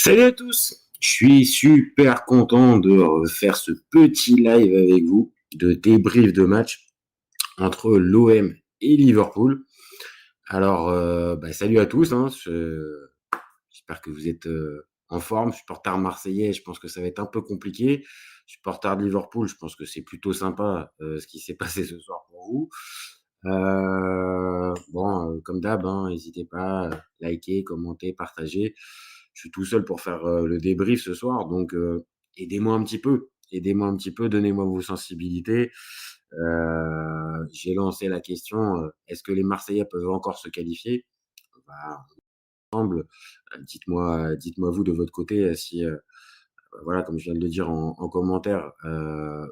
Salut à tous, je suis super content de faire ce petit live avec vous de débrief de match entre l'OM et Liverpool. Alors, salut à tous, hein, j'espère que vous êtes en forme. Supporter marseillais, je pense que ça va être un peu compliqué. Supporter de Liverpool, je pense que c'est plutôt sympa ce qui s'est passé ce soir pour vous. Comme d'hab, hein, n'hésitez pas à liker, commenter, partager. Je suis tout seul pour faire le débrief ce soir, donc aidez-moi un petit peu. Aidez-moi un petit peu, donnez-moi vos sensibilités. J'ai lancé la question, est-ce que les Marseillais peuvent encore se qualifier? Bah, ensemble, dites-moi vous de votre côté si, voilà, comme je viens de le dire en commentaire,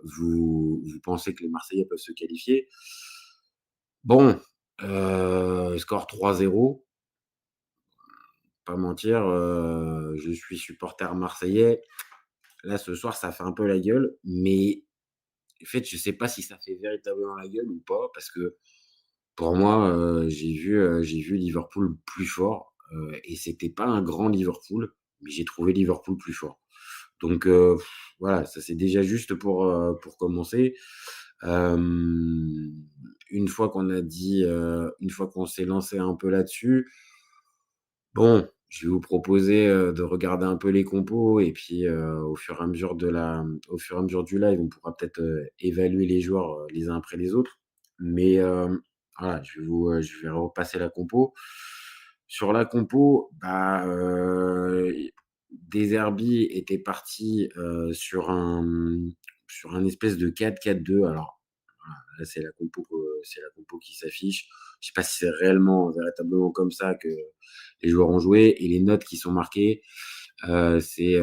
vous pensez que les Marseillais peuvent se qualifier. Bon, score 3-0, pas mentir, je suis supporter marseillais. Là, ce soir, ça fait un peu la gueule, mais en fait, je sais pas si ça fait véritablement la gueule ou pas parce que pour moi, j'ai vu Liverpool plus fort, et c'était pas un grand Liverpool, mais j'ai trouvé Liverpool plus fort. Donc voilà, ça c'est déjà juste pour commencer. Hem, une fois qu'on s'est lancé un peu là-dessus, bon, je vais vous proposer, de regarder un peu les compos et puis, au fur et à mesure du live, on pourra peut-être, évaluer les joueurs, les uns après les autres. Mais, voilà, je vais repasser la compo. Sur la compo, De Zerbi était parti, sur un espèce de 4-4-2. Alors, voilà, là, c'est la compo qui s'affiche. Je sais pas si c'est réellement, véritablement comme ça que les joueurs ont joué et les notes qui sont marquées, heu, c'est,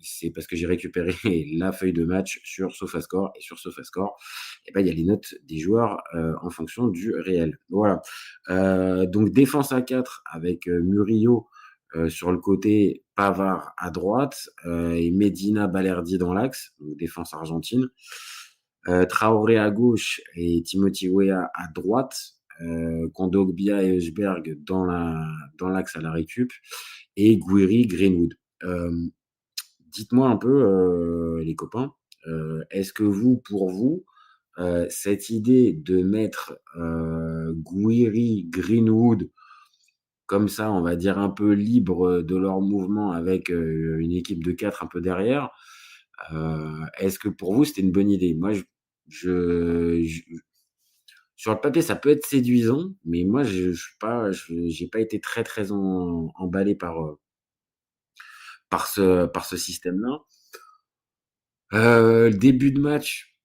c'est parce que j'ai récupéré la feuille de match sur SofaScore et sur SofaScore il y a les notes des joueurs, en fonction du réel. Voilà, donc défense à 4 avec, Murillo, sur le côté, Pavard à droite, et Medina, Balerdi dans l'axe, donc défense argentine. Traoré à gauche et Timothy Weah à droite, Kondogbia et Højbjerg dans l'axe à la récup et Gouiri, Greenwood. Hem, Dites-moi un peu, les copains, est-ce que pour vous, cette idée de mettre, Gouiri, Greenwood comme ça, on va dire un peu libres, de leur mouvement avec, une équipe de 4 un peu derrière, est-ce que pour vous c'était une bonne idée? Moi je sur le papier ça peut être séduisant, mais moi je suis pas je j'ai pas été très, très emballé par ce système-là. Début de match,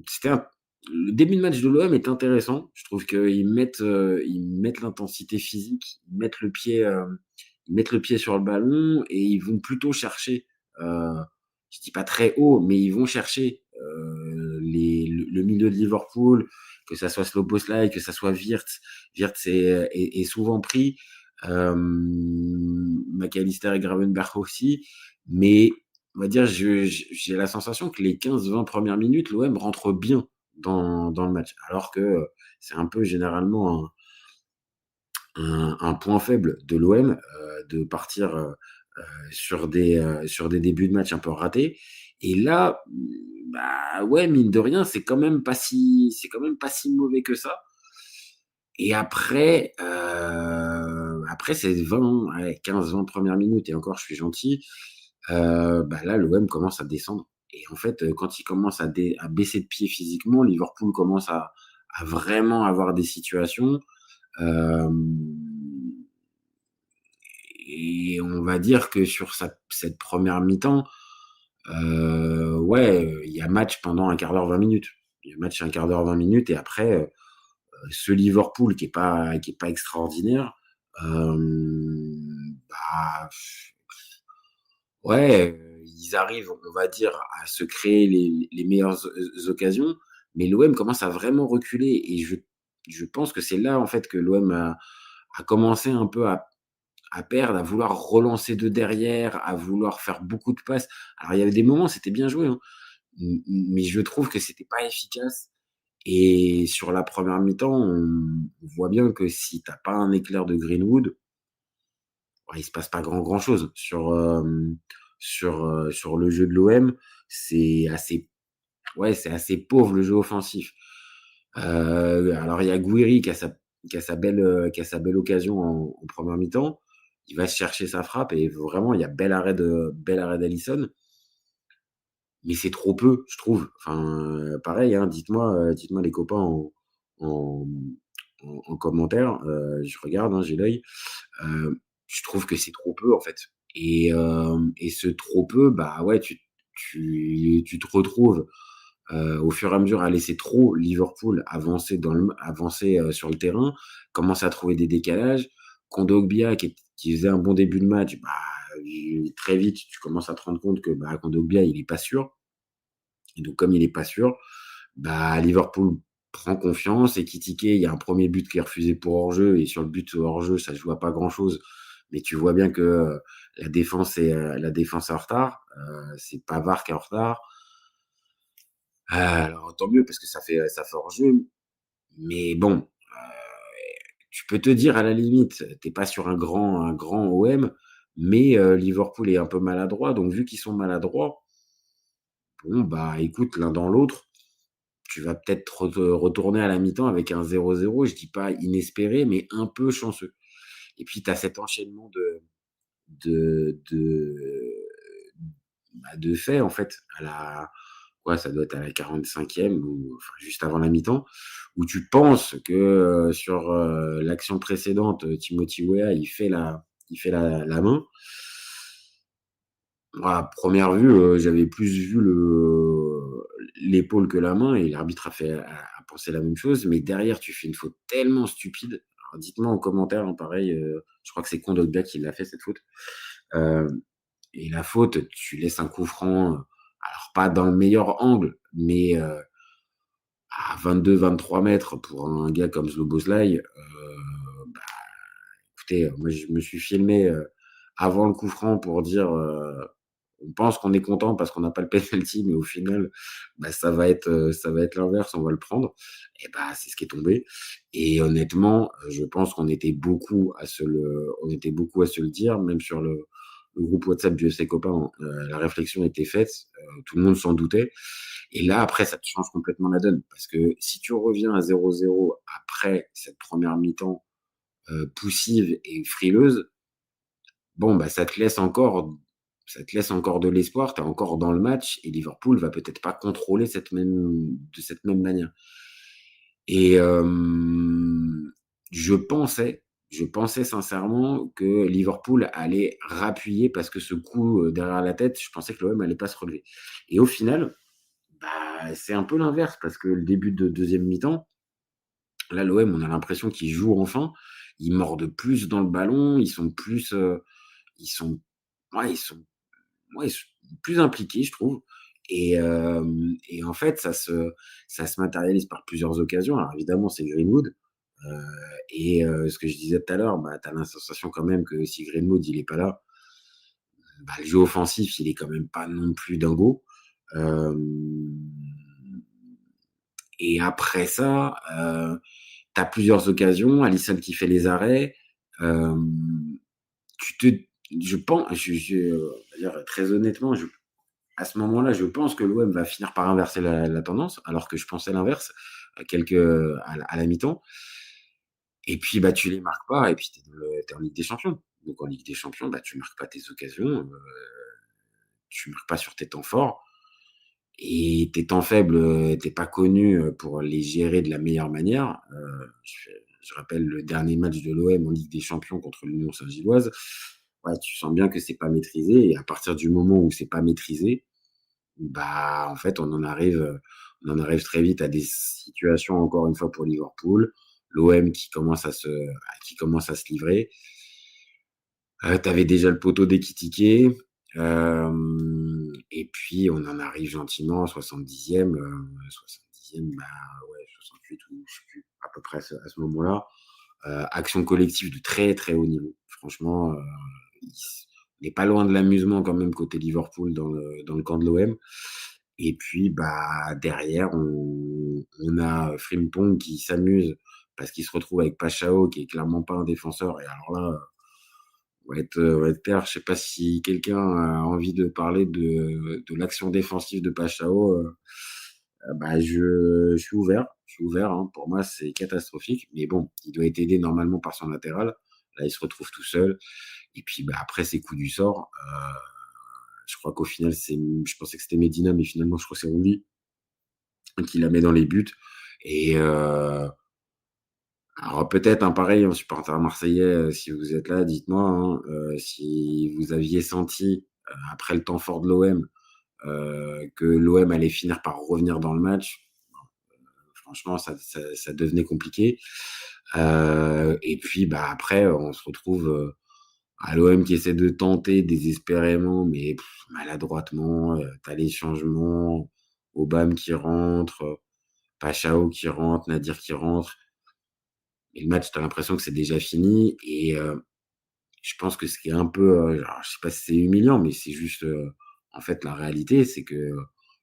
c'était un le début de match de l'OM est intéressant. Je trouve ils mettent l'intensité physique, ils mettent le pied sur le ballon et ils vont plutôt chercher, je dis pas très haut, mais ils vont chercher, le milieu de Liverpool, que ça soit Szoboszlai, que ça soit Wirtz. Wirtz est souvent pris, McAllister et Gravenberch aussi, mais on va dire, j'ai la sensation que les 15-20 premières minutes, l'OM rentre bien dans le match. Alors que, c'est un peu généralement un point faible de l'OM, de partir, sur des débuts de match un peu ratés. Et là, ouais, mine de rien, c'est quand même pas si mauvais que ça. Et après ces 20, allez, 15-20 premières minutes et encore je suis gentil, là l'OM commence à descendre et en fait, quand il commence à baisser de pied physiquement, Liverpool commence à vraiment avoir des situations, hem et on va dire que sur cette première mi-temps, ouais, il y a match pendant un quart d'heure, 20 minutes. Il y a match un quart d'heure, 20 minutes et après, ce Liverpool qui est pas extraordinaire, bah, ouais, ils arrivent, on va dire, à se créer les meilleures occasions, mais l'OM commence à vraiment reculer et je pense que c'est là, en fait, que l'OM a commencé un peu à perdre, à vouloir relancer de derrière, à vouloir faire beaucoup de passes. Alors il y avait des moments, c'était bien joué, hein, mais je trouve que c'était pas efficace et sur la première mi-temps, on voit bien que si tu as pas un éclair de Greenwood, ouais, il se passe pas grand-chose sur le jeu de l'OM. C'est assez Ouais, c'est assez pauvre le jeu offensif. Alors il y a Gouiri qui a sa belle occasion en 1re mi-temps. Il va chercher sa frappe et vraiment il y a bel arrêt d'Alisson, mais c'est trop peu, je trouve. Enfin, pareil, hein, dites-moi les copains en en commentaire, je regarde, hein, j'ai l'œil. Je trouve que c'est trop peu, en fait, et ce trop peu, bah, ouais, tu te retrouves, au fur et à mesure à laisser trop Liverpool avancer, sur le terrain, commencer à trouver des décalages. Kondogbia qui faisait un bon début de match, bah, très vite, tu commences à te rendre compte que, bah, Kondogbia, il est pas sûr, et donc comme il est pas sûr, bah, Liverpool prend confiance. Et Ekitike, il y a un premier but qui est refusé pour hors-jeu, et sur le but hors-jeu, ça se joue à pas grand-chose, mais tu vois bien que, la défense est en retard, c'est Pavard qui est en retard. Alors tant mieux parce que ça fait hors-jeu, mais bon, tu peux te dire à la limite, tu es pas sur un grand OM, mais Liverpool est un peu maladroit, donc vu qu'ils sont maladroits, bon, bah, écoute, l'un dans l'autre, tu vas peut-être retourner à la mi-temps avec un 0-0, je dis pas inespéré, mais un peu chanceux. Et puis tu as cet enchaînement de de de faits, en fait, ouais, ça doit être à la 45e ou enfin juste avant la mi-temps, où tu penses que, sur, l'action précédente, Timothy Weah, il fait la main. Moi, à première vue, j'avais plus vu l'épaule que la main, et l'arbitre a pensé la même chose, mais derrière, tu fais une faute tellement stupide. Alors dites-moi en commentaire, hein, pareil, je crois que c'est Kondogbia qui l'a fait, cette faute. Hem Et la faute, tu laisses un coup franc, alors pas dans le meilleur angle, mais à 22-23 mètres pour un gars comme Szoboszlai. Bah, écoutez, moi je me suis filmé, avant le coup franc pour dire, on pense qu'on est content parce qu'on n'a pas le penalty, mais au final, bah, ça va être l'inverse, on va le prendre. Et bah, c'est ce qui est tombé. Et honnêtement, je pense qu'on était beaucoup à se le dire, même sur le groupe WhatsApp du FC Copain, la réflexion était faite, tout le monde s'en doutait. Et là, après, ça te change complètement la donne, parce que si tu reviens à 0-0 après cette première mi-temps, poussive et frileuse, bon, bah, ça te laisse encore de l'espoir, tu es encore dans le match, et Liverpool va peut-être pas contrôler de cette même manière. Et je pensais je pensais sincèrement que Liverpool allait rappuyer, parce que ce coup, derrière la tête, je pensais que l'OM allait pas se relever. Et au final, bah, c'est un peu l'inverse, parce que le début de deuxième mi-temps, là, l'OM, on a l'impression qu'ils jouent enfin. Ils mordent plus dans le ballon, ils sont ouais, ils sont plus impliqués, je trouve. Et en fait, ça se matérialise par plusieurs occasions. Alors évidemment, c'est Greenwood, heu ce que je disais tout à l'heure, bah, tu as la sensation quand même que si Greenwood, il est pas là, bah, le jeu offensif, il est quand même pas non plus dingo. Hem Et après ça, tu as plusieurs occasions, Alisson qui fait les arrêts. Hem, tu te je pense on va dire très honnêtement, à ce moment-là, je pense que l'OM va finir par inverser la tendance, alors que je pensais l'inverse, à la mi-temps. Et puis, bah, tu les marques pas, et puis tu es en Ligue des Champions. Donc en Ligue des Champions, bah, tu marques pas tes occasions, tu marques pas sur tes temps forts, et tes temps faibles, tu pas connu, pour les gérer de la meilleure manière. Je rappelle le dernier match de l'OM en Ligue des Champions contre l'Union Saint-Gilloise. Ouais, tu sens bien que c'est pas maîtrisé, et à partir du moment où c'est pas maîtrisé, bah, en fait, on en arrive très vite à des situations, encore une fois, pour Liverpool. L'OM qui commence à se livrer. Tu avais déjà le poteau d'Ekitike, et puis on en arrive gentiment au 70e, 70e, bah, ouais, 68, ou je sais plus, à peu près à ce moment-là. Action collective de très, très haut niveau. Franchement, on n'est pas loin de l'amusement quand même côté Liverpool dans le camp de l'OM. Et puis, bah, derrière, on a Frimpong qui s'amuse parce qu'il se retrouve avec Pashao, qui est clairement pas un défenseur, et alors là, On va être clair, je sais pas si quelqu'un a envie de parler de l'action défensive de Paschao, bah, je suis ouvert, hein. Pour moi, c'est catastrophique, mais bon, il doit être aidé normalement par son latéral. Là, il se retrouve tout seul et puis, bah, après c'est coup du sort, je crois qu'au final, je pensais que c'était Medina, mais finalement, je crois que c'est Rouli qui la met dans les buts et alors peut-être, hein, pareil, un supporter marseillais, si vous êtes là, dites-moi, hein, si vous aviez senti, après le temps fort de l'OM, que l'OM allait finir par revenir dans le match. Franchement, ça devenait compliqué. Et puis, bah, après, on se retrouve, à l'OM qui essaie de tenter désespérément, mais maladroitement, tu les changements, Aubame qui rentre, Pachao qui rentre, Nadir qui rentre et le match, tu as l'impression que c'est déjà fini et je pense que ce qui est un peu, alors je sais pas si c'est humiliant, mais c'est juste, en fait, la réalité, c'est que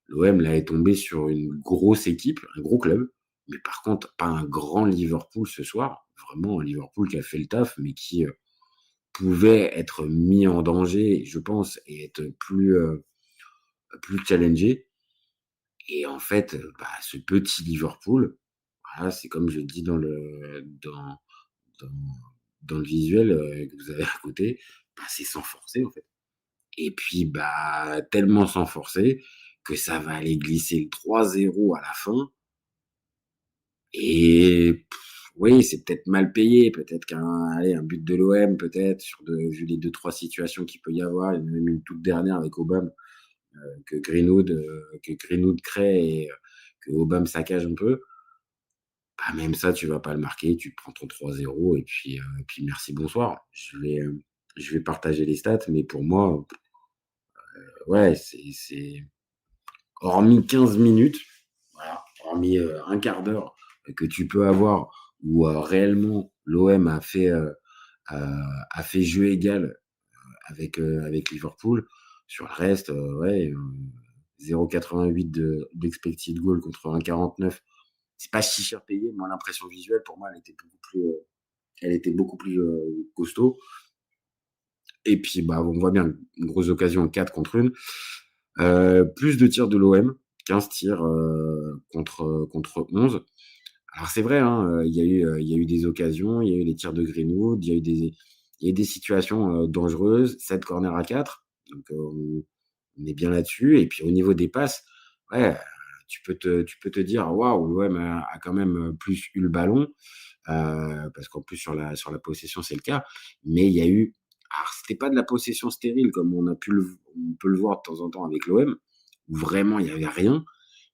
l'OM, là, est tombé sur une grosse équipe, un gros club, mais par contre, pas un grand Liverpool ce soir. Vraiment un Liverpool qui a fait le taf, mais qui, pouvait être mis en danger, je pense et être plus challengé et en fait, bah, ce petit Liverpool, voilà, c'est comme je dis dans dans le visuel, que vous avez à côté, bah, c'est sans forcer, en fait et puis, bah, tellement sans forcer que ça va aller glisser le 3-0 à la fin et oui, c'est peut-être mal payé, peut-être un but de l'OM peut-être vu les deux trois situations qu'il peut y avoir. Il y en a même une toute dernière avec Aubame, que Greenwood crée et que Aubame saccage un peu. Bah, même ça, tu vas pas le marquer, tu prends ton 3-0 et puis merci, bonsoir. Je vais partager les stats, mais pour moi, ouais, c'est hormis 15 minutes, voilà, hormis, 1/4 d'heure que tu peux avoir où, réellement l'OM a fait jeu égal avec Liverpool. Sur le reste, ouais, 0,88 d'expected goal contre 1,49. C'est pas si cher payé. Moi, l'impression visuelle, pour moi, elle était beaucoup plus costaud. Et puis, bah, on voit bien, une grosse occasion, 4 contre 1. Plus de tirs de l'OM, 15 tirs contre 11. Alors, c'est vrai, hein, il y a eu des occasions, il y a eu les tirs de Greenwood, il y a eu des situations dangereuses, 7 corners à 4. Donc, on est bien là-dessus. Et puis, au niveau des passes, ouais, tu peux te dire, waouh, l'OM a quand même plus eu le ballon. Parce qu'en plus sur la possession, c'est le cas. Mais il y a eu alors c'était pas de la possession stérile comme on peut le voir de temps en temps avec l'OM, où vraiment il y avait rien,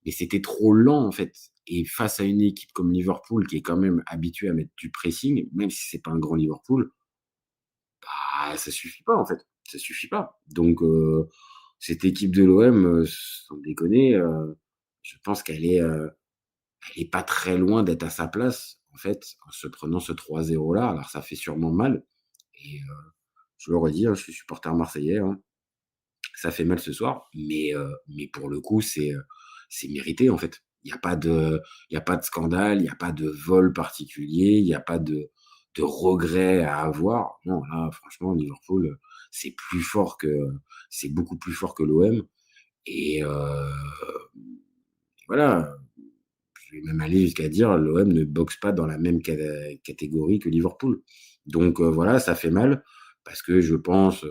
mais c'était trop lent en fait et face à une équipe comme Liverpool qui est quand même habituée à mettre du pressing, même si c'est pas un grand Liverpool, bah, ça suffit pas en fait, ça suffit pas. Donc cette équipe de l'OM, sans déconner, je pense elle est pas très loin d'être à sa place, en fait, en se prenant ce 3-0 là. Alors ça fait sûrement mal et je le redis, hein, je suis supporter marseillais, hein. Ça fait mal ce soir, mais pour le coup, c'est mérité, en fait. Il y a pas de scandale, il y a pas de vol particulier, il y a pas de regret à avoir. Non, là, franchement, Liverpool, c'est plus fort que c'est beaucoup plus fort que l'OM et voilà. Je vais même aller jusqu'à dire l'OM ne boxe pas dans la même catégorie que Liverpool. Donc voilà, ça fait mal parce que je pense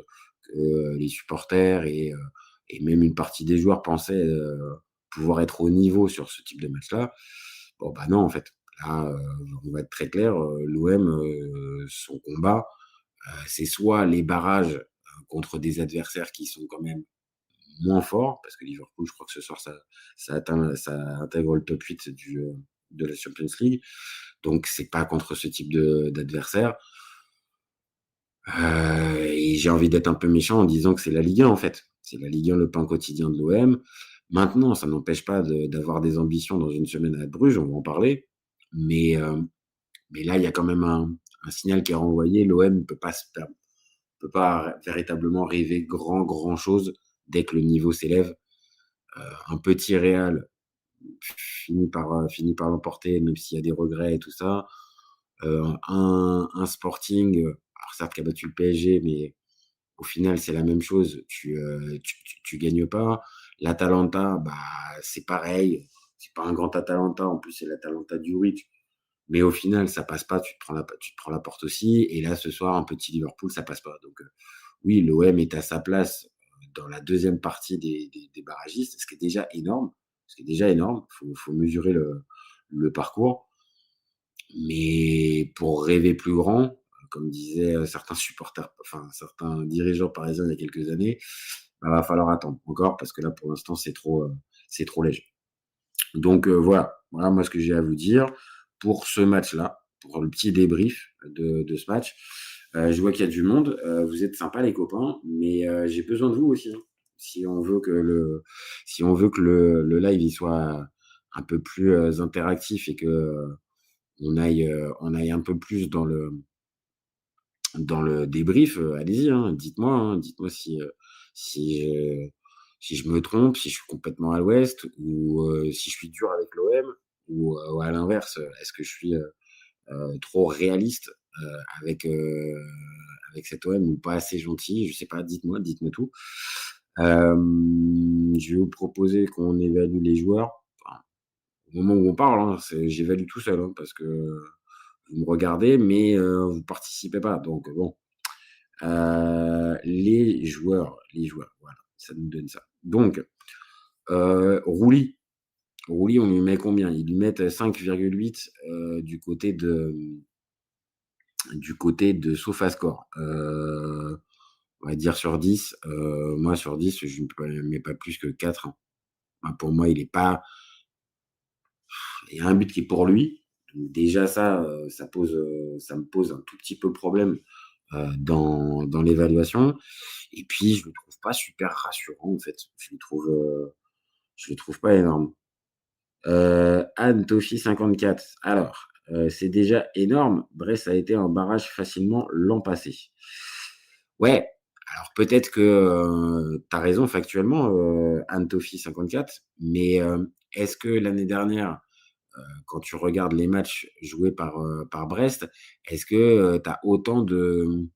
que les supporters et même une partie des joueurs pensaient, pouvoir être au niveau sur ce type de match-là. Bon, bah, non, en fait. Là, on va être très clair, l'OM, son combat, c'est soit les barrages, contre des adversaires qui sont quand même moins fort, parce que Liverpool, je crois que ce soir, ça intègre le top 8 de la Champions League. Donc, c'est pas contre ce type d'adversaire. Et j'ai envie d'être un peu méchant en disant que c'est la Ligue 1, en fait. C'est la Ligue 1, le pain quotidien de l'OM. Maintenant, ça n'empêche pas d'avoir des ambitions dans une semaine à Bruges, on va en parler. Mais, euh, mais là, il y a quand même un signal qui est renvoyé. L'OM ne peut pas peut pas véritablement rêver grand chose dès que le niveau s'élève. Un petit Real finit par l'emporter, même s'il y a des regrets et tout ça. Un Sporting Alors certes qui a battu le PSG, mais au final, c'est la même chose. Tu gagnes pas. L'Atalanta, bah, c'est pareil. C'est pas un grand Atalanta. En plus, c'est l'Atalanta du Zurich. Mais au final, ça passe pas. Tu te prends la porte aussi. Et là, ce soir, un petit Liverpool, ça passe pas. Donc, oui, l'OM est à sa place dans la deuxième partie des barragistes, ce qui est déjà énorme. Ce qui est déjà énorme. Faut mesurer le parcours. Mais pour rêver plus grand, comme disaient, certains supporters, enfin certains dirigeants parisiens il y a quelques années, bah, va falloir attendre encore parce que là, pour l'instant, c'est trop léger. Donc, voilà moi ce que j'ai à vous dire pour ce match-là, pour le petit débrief de ce match. Je vois qu'il y a du monde, vous êtes sympas les copains, mais j'ai besoin de vous aussi, hein. Si on veut que le live il soit un peu plus, interactif et que on aille un peu plus dans le débrief, allez-y, hein, dites-moi, hein, dites-moi si, si je me trompe, si je suis complètement à l'ouest ou si je suis dur avec l'OM ou à l'inverse, est-ce que je suis, trop réaliste, avec, avec cet OM ou pas assez gentil? Je sais pas, dites-moi tout. Je vais vous proposer qu'on évalue les joueurs. Enfin, au moment où on parle, hein, j'évalue tout seul, hein, parce que vous me regardez, mais vous participez pas. Donc bon, les joueurs, voilà, ça nous donne ça. Donc, Rouli, Rouli, on lui met combien? Ils lui mettent 5,8 du côté de SofaScore. On va dire sur 10. Moi, sur 10, je ne mets pas plus que 4, hein. Enfin, pour moi, il est pas. Il y a un but qui est pour lui. Donc déjà ça, ça me pose un tout petit peu problème, dans l'évaluation et puis je le trouve pas super rassurant en fait. Je le trouve pas énorme. Anne Tofi 54. Alors, c'est déjà énorme. Brest a été en barrage facilement l'an passé. Ouais, alors peut-être que, tu as raison factuellement, Anne Tofi 54, mais, est-ce que l'année dernière, quand tu regardes les matchs joués par Brest, est-ce que, tu as autant de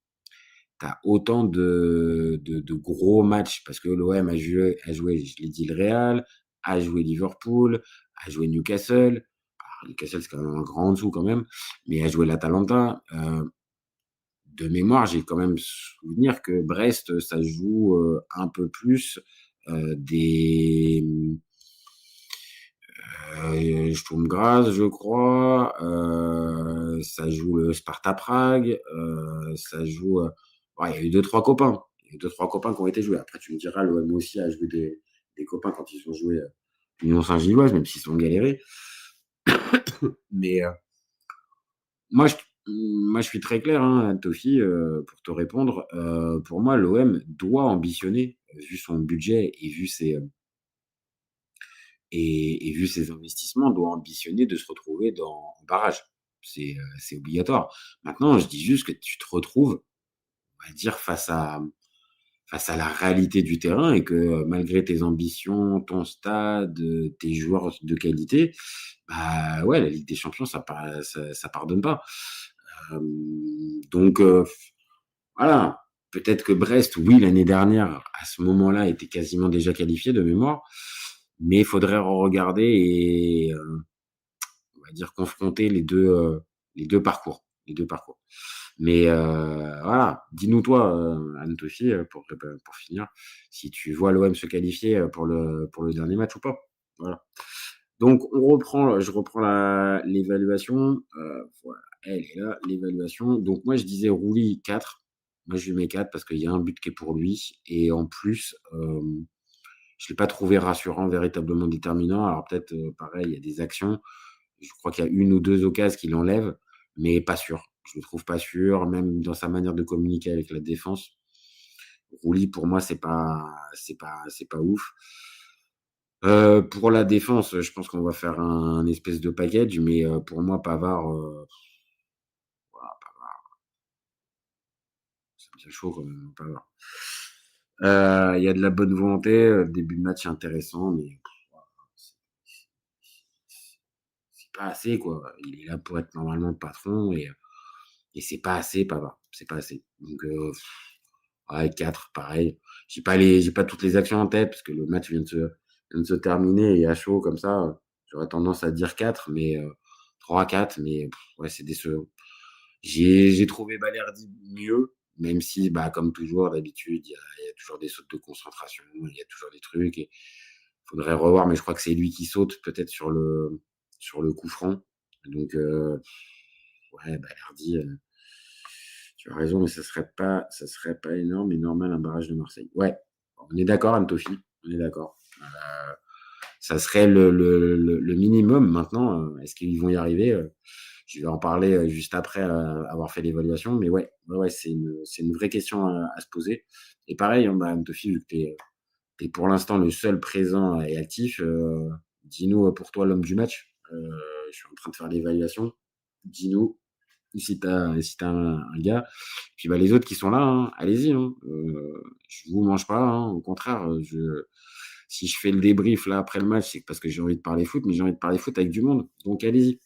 gros matchs? Parce que l'OM a joué, je l'ai dit, le Real, a joué Liverpool, a joué Newcastle. Alors Newcastle, c'est quand même un grand en dessous quand même, mais a joué l'Atalanta. De mémoire, j'ai quand même souvenir que Brest, ça joue, un peu plus, des, Sturm Graz, je crois, ça joue le Sparta Prague, ça joue, ouais, il y a eu deux-trois copains. Il y a eu 2-3 copains qui ont été joués. Après, tu me diras, l'OM aussi a joué des copains quand ils ont joué, Union Saint-Gilloise, même s'ils ont galéré. Mais, moi, je moi, je suis très clair, hein, Tofi, pour te répondre. Pour moi, l'OM doit ambitionner, vu son budget et vu et vu ses investissements, doit ambitionner de se retrouver en barrage. C'est obligatoire. Maintenant, je dis juste que tu te retrouves, on va dire, face à la réalité du terrain et que, malgré tes ambitions, ton stade, tes joueurs de qualité, bah, ouais, la Ligue des champions, ça pardonne pas. Donc, voilà, peut-être que Brest, oui, l'année dernière, à ce moment-là, était quasiment déjà qualifié de mémoire, mais il faudrait regarder et on va dire confronter les 2 parcours, les 2 parcours. Mais voilà, dis-nous toi, Anne-Sophie, pour finir, si tu vois l'OM se qualifier, pour le dernier match ou pas? Voilà. Donc je reprends la l'évaluation, voilà, elle est là, l'évaluation. Donc moi je disais Rouli 4. Moi je lui mets 4 parce qu'il y a un but qui est pour lui et en plus, je l'ai pas trouvé rassurant, véritablement déterminant. Alors peut-être, pareil, il y a des actions, je crois qu'il y a une ou 2 occasions qu'il enlève, mais pas sûr. Je le trouve pas sûr, même dans sa manière de communiquer avec la défense. Rouli pour moi c'est pas ouf. Pour la défense, je pense qu'on va faire un espèce de package, mais pour moi Pavard, voilà, Pavard, ça me fait chaud quand même, Pavard. Il y a de la bonne volonté, le début de match est intéressant, mais voilà, c'est c'est pas assez quoi. Il est là pour être normalement le patron et et c'est pas assez Pavard, c'est pas assez. Donc ouais 4 pareil. J'ai pas toutes les actions en tête parce que le match vient de se terminer et à chaud comme ça, j'aurais tendance à dire 4 mais 3-4 mais ouais, c'est décevant. J'ai trouvé Balerdi mieux, même si, bah, comme toujours d'habitude, il y a toujours des sautes de concentration, il y a toujours des trucs et faudrait revoir, mais je crois que c'est lui qui saute peut-être sur le coup franc. Donc ouais, Balerdi, tu as raison, mais ça serait pas énorme et normal un barrage de Marseille. Ouais, on est d'accord Anne-Sophie, on est d'accord. Ça serait le minimum. Maintenant, est-ce qu'ils vont y arriver? Je vais en parler, juste après, avoir fait l'évaluation, mais ouais, ouais, ouais, c'est une vraie question à se poser et pareil, hein, bah, Anne-Sophie, vu que tu es pour l'instant le seul présent et actif, dis-nous, pour toi l'homme du match. Je suis en train de faire l'évaluation. Dis-nous si tu un gars. Puis, bah, les autres qui sont là, hein, allez-y, hein, je vous mange pas, hein, au contraire, si je fais le débrief là après le match, c'est parce que j'ai envie de parler foot, mais j'ai envie de parler foot avec du monde, donc allez-y.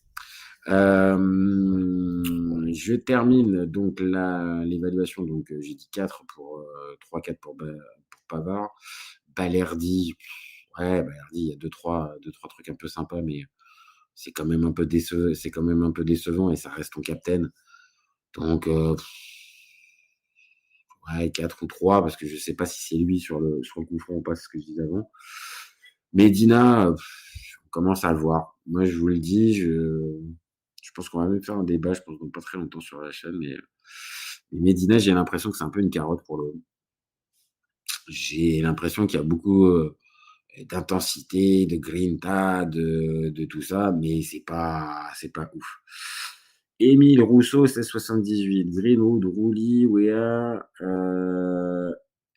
Je termine donc l'évaluation, donc j'ai dit 4 pour, 3-4 pour Pavard. Balerdi, ouais, Balerdi, il y a deux trois trucs un peu sympas, mais c'est quand même un peu décevant et ça reste ton capitaine. Donc ouais, 4 ou 3 parce que je sais pas si c'est lui sur le coup franc ou pas, c'est ce que je disais avant. Medina, on commence à le voir. Moi, je vous le dis, je pense qu'on va même faire un débat, je pense dans pas très longtemps sur la chaîne, mais Medina, j'ai l'impression que c'est un peu une carotte pour le j'ai l'impression qu'il y a beaucoup, d'intensité, de grinta, de tout ça, mais c'est pas ouf. Émile Rousseau, 1678, Greenwood, Rouli, Weah,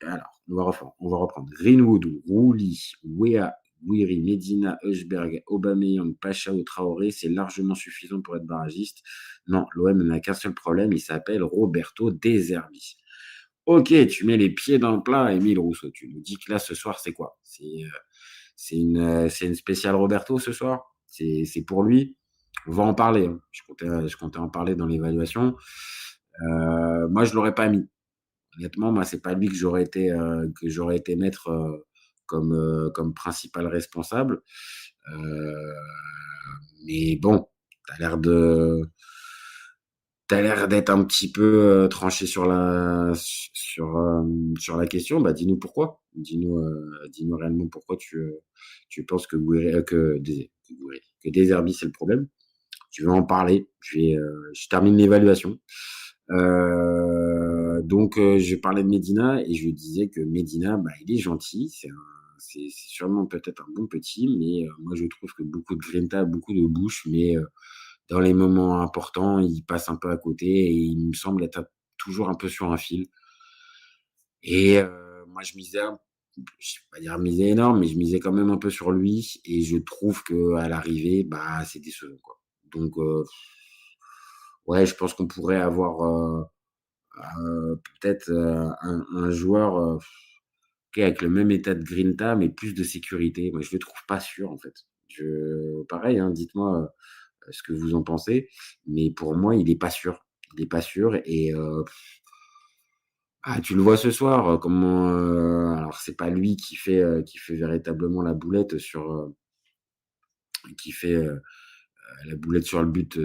alors on va reprendre. Greenwood, Rouli, Weah, Wiri, Medina, Heuchberg, Aubameyang, Pachao, Traoré, c'est largement suffisant pour être barragiste. Non, l'OM n'a qu'un seul problème, il s'appelle Roberto De Zerbi. OK, tu mets les pieds dans le plat, Émile Rousseau. Tu nous dis que là, ce soir, c'est quoi? C'est une spéciale Roberto ce soir? C'est pour lui? On va en parler, hein. Je comptais en parler dans l'évaluation. Moi, je l'aurais pas mis. Honnêtement, moi, c'est pas lui que j'aurais été mettre, comme principal responsable. Heu, mais bon, tu as l'air de T'as l'air d'être un petit peu, tranché sur la question. Bah, dis-nous pourquoi. Dis-nous réellement pourquoi tu penses que Deserbi, c'est le problème. Tu veux en parler. Je termine l'évaluation. Donc je parlais de Medina et je disais que Medina, bah, il est gentil. C'est sûrement peut-être un bon petit, mais moi, je trouve que beaucoup de grinta, beaucoup de bouche, mais dans les moments importants, il passe un peu à côté et il me semble être toujours un peu sur un fil et moi je misais je vais pas dire miser énorme, mais je misais quand même un peu sur lui et je trouve qu'à l'arrivée, bah, c'est décevant, quoi. Donc ouais, je pense qu'on pourrait avoir, peut-être, un joueur, OK, avec le même état de grinta, mais plus de sécurité. Moi, je le trouve pas sûr, en fait. Pareil, hein, dites-moi, ce que vous en pensez, mais pour moi, il est pas sûr. Il est pas sûr et tu le vois ce soir, comment, alors c'est pas lui qui fait véritablement la boulette qui fait, la boulette sur le but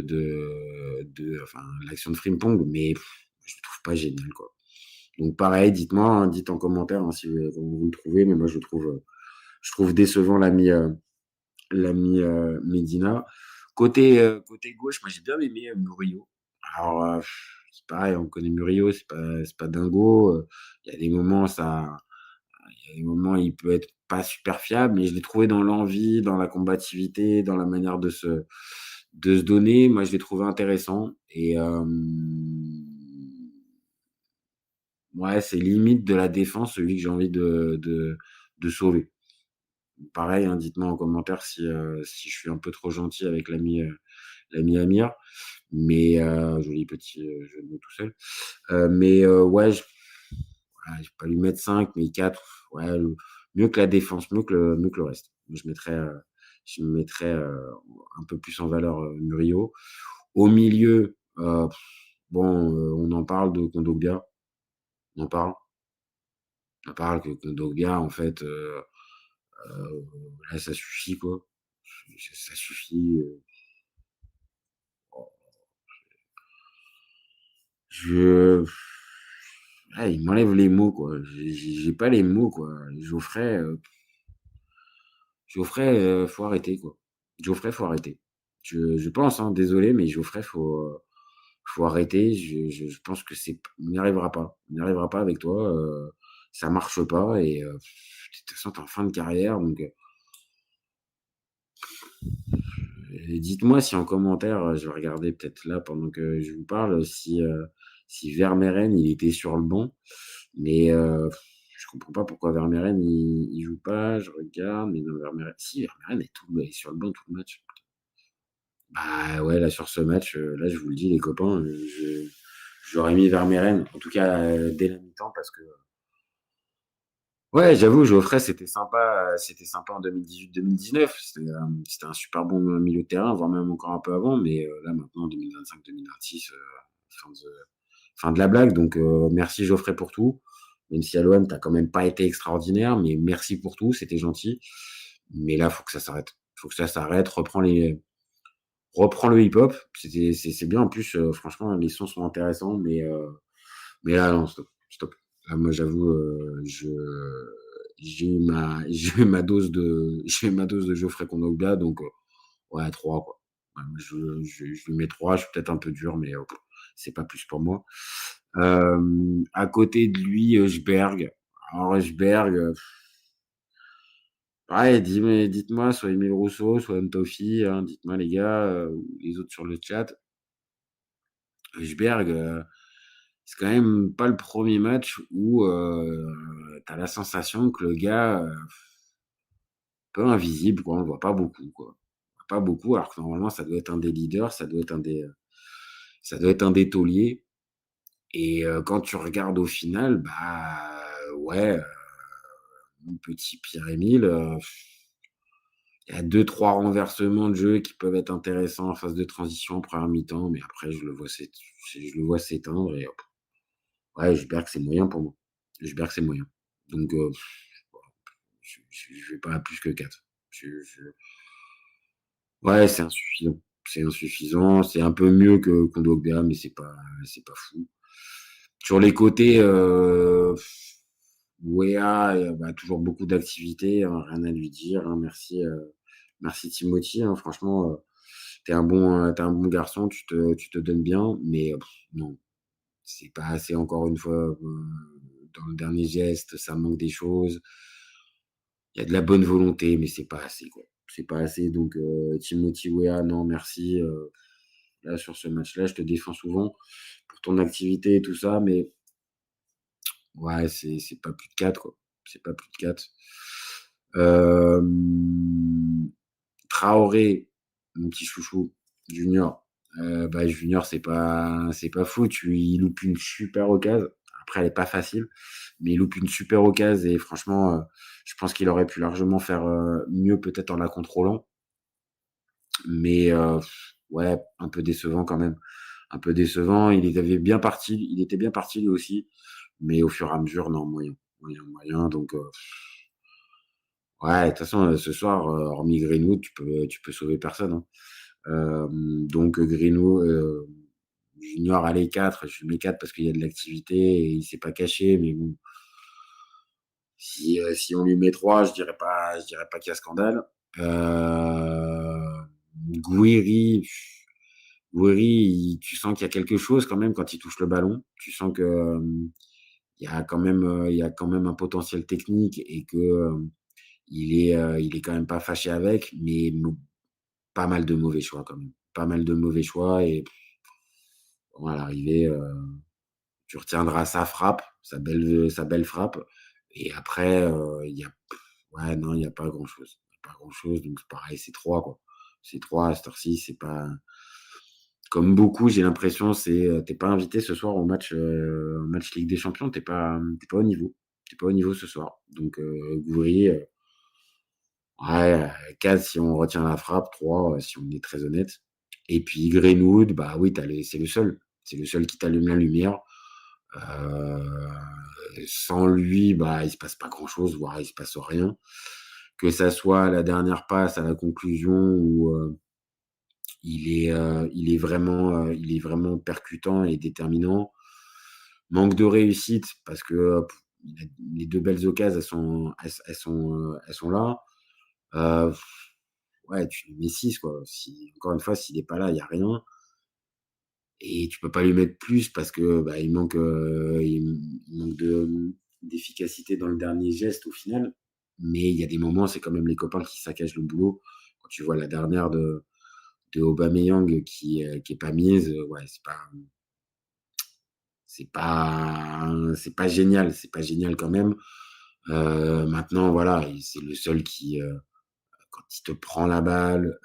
enfin, l'action de Frimpong, mais je le trouve pas génial, quoi. Donc pareil, dites-moi, hein, dites en commentaire, hein, si comment vous le trouvez, mais moi je trouve décevant l'ami Medina. Côté gauche, moi j'ai bien aimé, Murillo. Alors, c'est pareil, on connaît Murillo, c'est pas dingo, il y a des moments, il peut être pas super fiable, mais je l'ai trouvé dans l'envie, dans la combativité, dans la manière de se donner. Moi, je l'ai trouvé intéressant et ouais, c'est limite de la défense, celui que j'ai envie de sauver. Pareil, hein, dites-moi en commentaire si je suis un peu trop gentil avec l'ami Amir, mais joli petit, jeu de mots tout seul. Mais ouais, je vais pas lui mettre 5 mais 4. Ouais, mieux que la défense, mieux que le reste. Je mettrais un peu plus en valeur, Murillo. Au milieu, Bon, on en parle de Kondogbia, on en parle. On en parle que Kondogbia en fait, là ça suffit quoi. Ça suffit, je il m'enlève les mots quoi. J'ai pas les mots quoi. Geoffrey, faut arrêter quoi. Geoffrey, faut arrêter. Je pense, hein, désolé, mais Geoffrey, faut arrêter. Je pense que c'est on n'y arrivera pas. On n'y arrivera pas avec toi, ça marche pas et de toute façon, tu es en fin de carrière donc dites-moi si en commentaire, je vais regarder peut-être là pendant que je vous parle, si Vermeeren, il était sur le banc. Mais je comprends pas pourquoi Vermeeren, il joue pas. Je regarde, mais non, Vermeeren si, Vermeeren est sur le banc tout le match. Bah, ouais, là, sur ce match, là, je vous le dis les copains, j'aurais mis Vermeeren, en tout cas, dès la mi-temps parce que ouais, j'avoue, Geoffrey, c'était sympa en 2018-2019. C'était un super bon milieu de terrain, voire même encore un peu avant. Mais là, maintenant, 2025-2026, fin de la blague. Donc, merci Geoffrey pour tout. Même si à l'OM, t'as quand même pas été extraordinaire, mais merci pour tout, c'était gentil. Mais là, faut que ça s'arrête. Faut que ça s'arrête. Reprends le hip-hop. C'est bien. En plus, franchement, les sons sont intéressants, mais là, non, stop, stop. Là, moi, j'avoue, j'ai eu ma dose de, j'ai eu ma dose de Geoffrey Kondogbia, donc ouais, 3 quoi. Ouais, moi, je lui mets 3. Je suis peut-être un peu dur, mais c'est pas plus pour moi. À côté de lui, Højbjerg. Alors Højbjerg, ouais, dites-moi, soit Emile Rousseau, soit Mtofi, hein, dites-moi les gars, ou les autres sur le chat. Højbjerg, c'est quand même pas le premier match où, tu la sensation que le gars, peu invisible quoi, on le voit pas beaucoup quoi. Pas beaucoup alors que normalement ça doit être un des leaders, ça doit être un des tauliers et quand tu regardes au final, bah, ouais, mon petit Pierre-Emile, il y a deux trois renversements de jeu qui peuvent être intéressants en phase de transition en première mi-temps, mais après je le vois s'éteindre et ouais, j'espère que c'est moyen pour moi. J'espère que c'est moyen. Donc je vais pas à plus que 4. Je ouais, c'est insuffisant. C'est insuffisant, c'est un peu mieux que Kondogbia, mais c'est pas fou. Sur les côtés, Weah, bah, toujours beaucoup d'activités, hein, rien à lui dire, hein. Merci Timothy, hein, franchement, tu un bon garçon, tu te donnes bien, mais non, c'est pas assez encore une fois, dans le dernier geste, ça manque des choses. Il y a de la bonne volonté, mais c'est pas assez, quoi. C'est pas assez, donc Timothy Weah, non merci, là, sur ce match-là, je te défends souvent pour ton activité et tout ça, mais ouais, c'est pas plus de 4 quoi. C'est pas plus de 4. Hem, Traoré, mon petit chouchou, Junior, bah, Junior, c'est pas fou, il loupe une super occasion. Après, elle est pas facile, mais il loupe une super occasion et franchement, je pense qu'il aurait pu largement faire, mieux peut-être en la contrôlant. Mais ouais, un peu décevant quand même. Un peu décevant, il était bien parti lui aussi, mais au fur et à mesure, non, moyen, moyen, moyen, donc ouais, de toute façon, ce soir, hormis Greenwood, tu peux sauver personne, hein. Donc Greenwood, Junior, allez 4, je lui mets 4 parce qu'il y a de l'activité et il s'est pas caché, mais bon, si on lui met 3, je dirais pas qu'il y a scandale. Gouiri, tu sens qu'il y a quelque chose quand même quand il touche le ballon. Tu sens que, il y a quand même un potentiel technique et que, il est quand même pas fâché avec, mais pas mal de mauvais choix quand même. Pas mal de mauvais choix et bon à l'arrivée, tu retiendras sa belle frappe et après, il y a ouais, non, il y a pas grand-chose. Il y a pas grand-chose, donc pareil, c'est 3 quoi. C'est 3 à cette heure-ci, c'est pas comme beaucoup, j'ai l'impression, tu pas invité ce soir au match Ligue des Champions, tu pas au niveau. Tu pas au niveau ce soir. Donc Gouiri, ouais, 4 si on retient la frappe, 3 si on est très honnête et puis Greenwood, bah oui, c'est le seul. C'est le seul qui t'allume la lumière. Heu, Sans lui, bah, il se passe pas grand-chose, voire il se passe rien. Que ça soit la dernière passe à la conclusion où, il est vraiment percutant et déterminant. Manque de réussite parce que, il a les 2 belles occasions, elles sont là. Heu, ouais, tu lui mets 6 quoi. Si encore une fois, s'il est pas là, il y a rien et tu peux pas lui mettre plus parce que, bah, il manque d'efficacité dans le dernier geste au final. Mais il y a des moments, c'est quand même les copains qui saccagent le boulot. Quand tu vois la dernière de Aubameyang qui est pas mise, ouais, c'est pas génial quand même. Maintenant voilà, c'est le seul qui, quand il te prend la balle,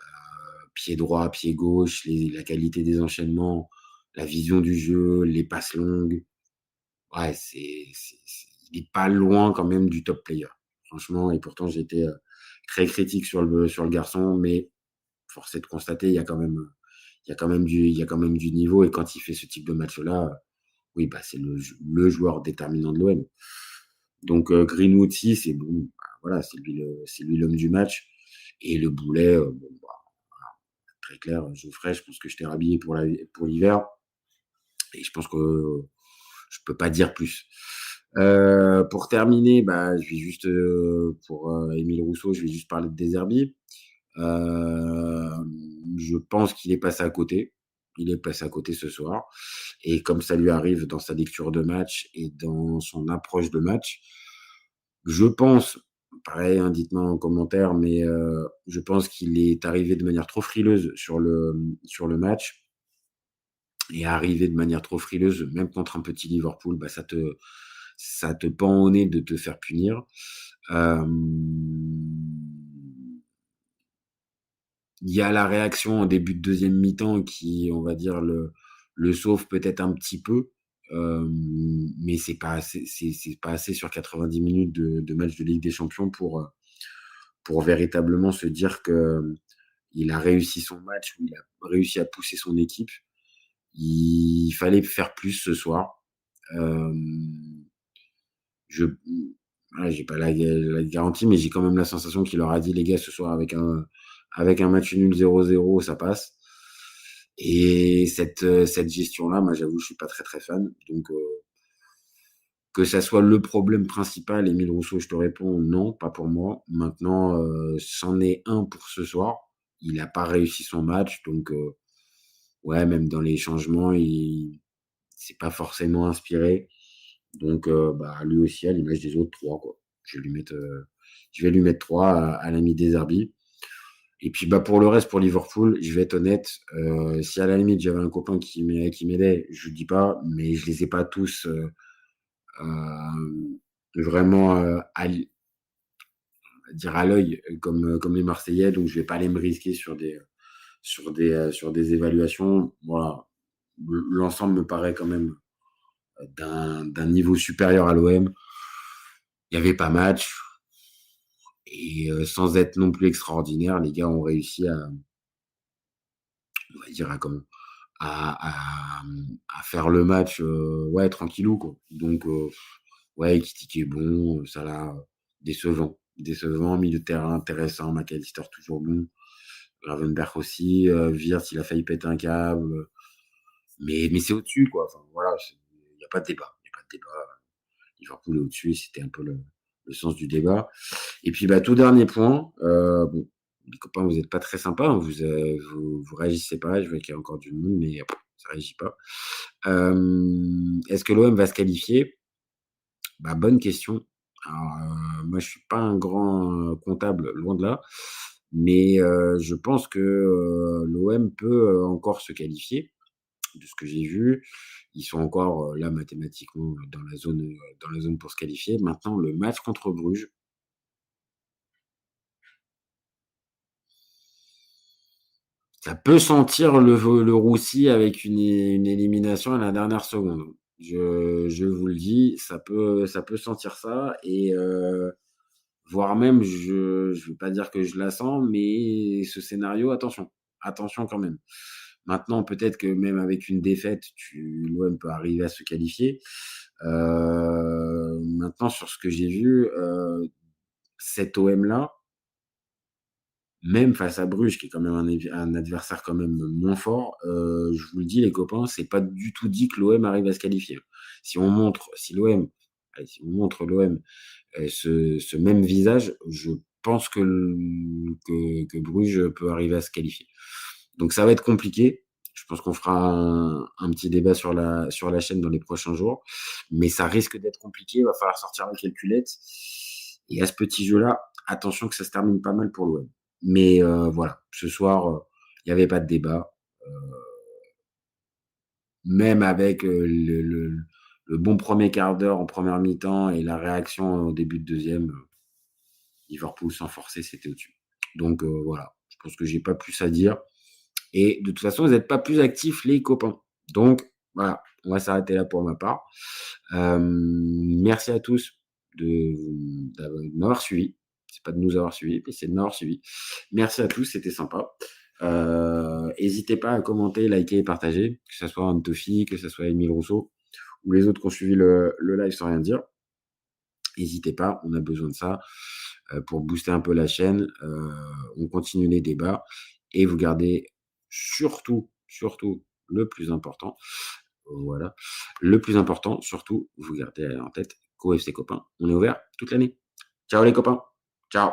pied droit, pied gauche, la qualité des enchaînements, la vision du jeu, les passes longues, ouais, il est pas loin quand même du top player. Franchement et pourtant j'ai été, très critique sur le garçon, mais force est de constater, il y a quand même du niveau et quand il fait ce type de match-là, oui, bah, c'est le joueur déterminant de l'OM. Donc Greenwood 6 c'est bon, bah, voilà, c'est lui l'homme du match et le Boulet, bon, bah, très clair, Geoffrey, je pense que je t'ai rhabillé pour l'hiver et je pense que je peux pas dire plus. Pour terminer, bah, je vais juste, pour, Émile Rousseau, je vais juste parler de Deserbi. Je pense qu'il est passé à côté. Il est passé à côté ce soir et comme ça lui arrive dans sa lecture de match et dans son approche de match, je pense, pareil, hein, dites-moi en commentaire, mais je pense qu'il est arrivé de manière trop frileuse sur le match et arrivé de manière trop frileuse, même contre un petit Liverpool, bah, ça te pend au nez de te faire punir. Hem Il y a la réaction en début de deuxième mi-temps qui, on va dire, le sauve peut-être un petit peu, mais c'est pas assez sur 90 minutes de match de Ligue des Champions pour véritablement se dire que, il a réussi son match, ou il a réussi à pousser son équipe. Il fallait faire plus ce soir. Hem, je Ouais, j'ai pas la garantie, mais j'ai quand même la sensation qu'il leur a dit: «Les gars, ce soir avec un match nul 0-0, ça passe». Et cette gestion-là, moi, j'avoue, je suis pas très, très fan. Donc, que ça soit le problème principal, Émile Rousseau, je te réponds: «Non, pas pour moi». Maintenant, c'en est un pour ce soir. Il a pas réussi son match, donc, ouais, même dans les changements, il s'est pas forcément inspiré. Donc, bah, lui aussi, à l'image des autres, 3 quoi. Je vais lui mettre 3 à l'ami Deserbi. Et puis, bah, pour le reste, pour Liverpool, je vais être honnête, si à la limite j'avais un copain qui m'aidait, je le dis pas, mais je les ai pas tous, vraiment, dire à l'œil, comme les Marseillais, donc je vais pas aller me risquer sur des évaluations. Voilà, l'ensemble me paraît quand même, d'un niveau supérieur à l'OM. Il y avait pas match et sans être non plus extraordinaire, les gars ont réussi on va dire, à faire le match, ouais, tranquillou, quoi. Donc, ouais, Ekitike est bon, Salah, décevant. Décevant, milieu de terrain intéressant, McAllister toujours bon, Gravenberch aussi, Wirtz, il a failli péter un câble, mais c'est au-dessus, quoi. Enfin, voilà, il y a pas de débat. Il y a pas de débat. Liverpool est au-dessus, c'était un peu le sens du débat. Et puis, bah, tout dernier point, bon, les copains, vous êtes pas très sympas, hein, vous réagissez pas. Je vois qu'il y a encore du monde, mais ça réagit pas. Est-ce que l'OM va se qualifier? Bah, bonne question. Alors, moi, je suis pas un grand, comptable, loin de là, mais je pense que, l'OM peut, encore se qualifier, de ce que j'ai vu. Ils sont encore, là, mathématiquement, dans la zone pour se qualifier. Maintenant, le match contre Bruges, ça peut sentir le roussi avec une élimination à la dernière seconde. Je vous le dis, ça peut sentir ça et voire même je vais pas dire que je la sens, mais ce scénario, attention, attention quand même. Maintenant, peut-être que même avec une défaite, l'OM peut arriver à se qualifier. Maintenant sur ce que j'ai vu, cet OM-là, même face à Bruges, qui est quand même un adversaire quand même moins fort, je vous le dis les copains, c'est pas du tout dit que l'OM arrive à se qualifier. Si l'OM allez, si on montre l'OM, ce même visage, je pense que Bruges peut arriver à se qualifier. Donc ça va être compliqué. Je pense qu'on fera un petit débat sur la chaîne dans les prochains jours, mais ça risque d'être compliqué. Il va falloir sortir la calculette. Et à ce petit jeu-là, attention que ça se termine pas mal pour l'OM. Mais voilà, ce soir, il y avait pas de débat. Heu, Même avec, le bon premier quart d'heure en première mi-temps et la réaction au début de deuxième, Liverpool sans forcer, c'était au-dessus. Donc voilà, je pense que j'ai pas plus à dire. Et de toute façon, vous n'êtes pas plus actifs, les copains. Donc, voilà, on va s'arrêter là pour ma part. Merci à tous de m'avoir suivi. C'est pas de nous avoir suivis, mais c'est de m'avoir suivi. Merci à tous, c'était sympa. Hésitez pas à commenter, liker et partager, que ce soit Anne-Tofi, que ce soit Émile Rousseau ou les autres qui ont suivi le live sans rien dire. N'hésitez pas, on a besoin de ça pour booster un peu la chaîne. On continue les débats et vous gardez surtout, surtout le plus important, voilà, le plus important, surtout, vous gardez en tête qu'au FC Copain, on est ouvert toute l'année. Ciao les copains, ciao.